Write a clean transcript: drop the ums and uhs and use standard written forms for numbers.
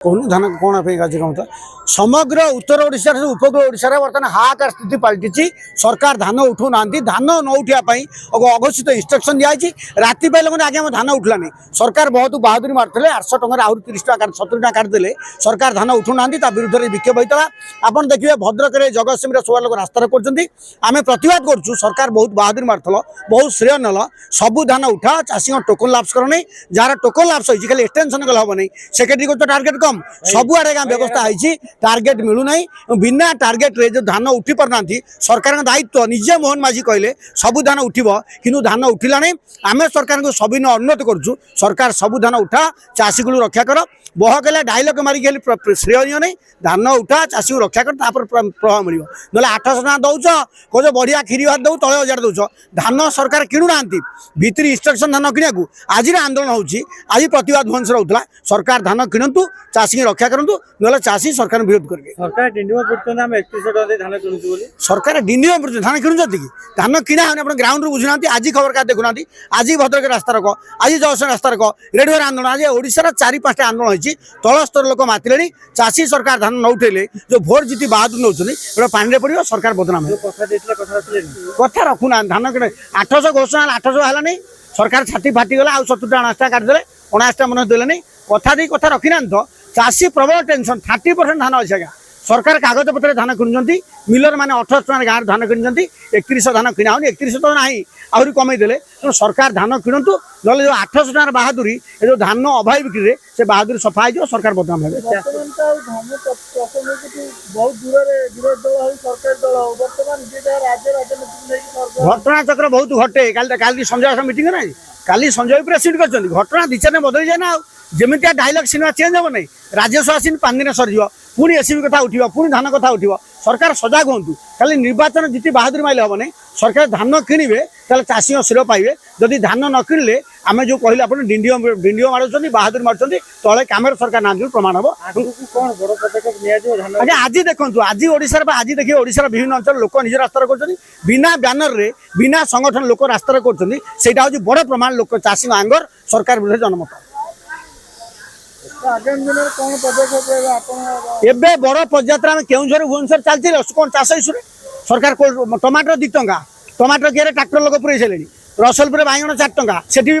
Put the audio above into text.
कहूँ धान कौन कार्यक्रम था समग्र उत्तर ओडिशा उपकूल ओडिशा बर्तमान हाहाकार स्थिति पलटि सरकार धान उठू ना धान न उठाई अघोषित इंस्ट्रक्शन दिखाई राति पाइले आगे धान उठला नहीं सरकार बहुत बहादुरी मारते 800 टकर आहरी 30 टाँग 70 टाँग काटिदेले सरकार धान उठू ना विरुद्ध में विक्षोभ होता आपड़ देखिए भद्रक में जगतसिंह सब लोग रास्तार करें प्रतिवाद करुँ सरकार बहुत बहादुरी मारल बहुत श्रेय नल सबू धान उठा चाषी टोकन लाप्स कर नहीं जार टोकन लाप्स होती खाली एक्सटेंशन कले हम नहीं सेक्रेटरी को टार्गेट कम सबुआड़े व्यवस्था है टार्गेट मिलूना बिना टार्गेट रे जो धान उठी पारना सरकार दायित्व निजे मोहन माझी कहले सबू धान उठब कि धान उठिला नहीं आम सरकार को सभी अनुरोध करुँ सरकार सबू धान उठा चाषी को रक्षा कर बहकले डायलग मारिक श्रेय नहीं धान उठा चाषी को रक्षा कर प्रभाव मिल ना 800 टका दौच कह बढ़िया क्षीरी भात दौ तले 1000 दौच धान सरकार किणुना भितर इंस्ट्रक्शन धान किणा आज आंदोलन होती आज प्रतिवाद भुवनेश्वर होता सरकार धान किणतु चाषी की रक्षा करूँ ना चाषी सरकार विरोध करेंगे सरकार डिंडिम पड़ते धान किणुच्च कि धान किणा हो ग्राउंड बुझुना आज खबर का देखुना आज भद्रक रास्ता रख आज जगत रास्ता रख रेडियो आंदोलन आज ओडिशार 4-5टा आंदोलन होती तल स्तर लोक मातिले चाषी सरकार धान न उठेले जो भोट जीति बहादुर नौ पानी पड़ो सरकार बदनाम कथा रखुना धान कि 800 घोषणा 800 है नहीं सरकार छाती फाटीगला आउ 70 अनाशटा काटिदेले 19टा मन देले नहीं कथा दी कथा रखी ना तो चाषी प्रबल टेंशन 30% धान अच्छे आज्ञा सरकार कागज पत्र धान किणुंट मिलर मैंने 18 टका गाँव धान किणुंट 3100 धान किणा 3100 तो ना आहरी कमेदेले तेणु सरकार धान किणतु ना जो 800 टकर बहादुरी जो धान अभाव बिक्री से बहादुरी सफा हो सरकार बदनाम है घटना चक्र बहुत घटे काली संजय मीटिंग ना काली संजय प्रेसिड कर घटना दिशा ने बदल जाए ना जमिया डायलग सिनेमा चेंज हम नहीं राज्यसभा सीन 5 दिन सर पुणी एसबी कथा उठा पुणी धान कथा उठा सरकार सजग हूँ खाली निर्वाचन जीति बहादुरी माइले हम नहीं सरकार धान किणे चाषी श्रेय पाइबे जदि धान न किणले आम जो कहले आप डिंडियो मारुंट बहादुरी मार्च तले कम सरकार ना प्रमाण हम आज्ञा आज देखो आज ओडिशार आज देखिए ओडिशार विभिन्न अंचल लोक निज रास्तार कर बिना ब्यानर रे बिना संगठन लोक रास्तार कर बड़ प्रमाण लोक चाषी आंगर सरकार विरुद्ध जनमत एबे बड़ पदयात्रा में केउझर भुवनेश्वर चलती कौन चाष इश्यू सरकार टमाटर 2 टंका टमाटर किए ट्राक्टर लोक पुरे रसलपुर बाइगण 4 टंका से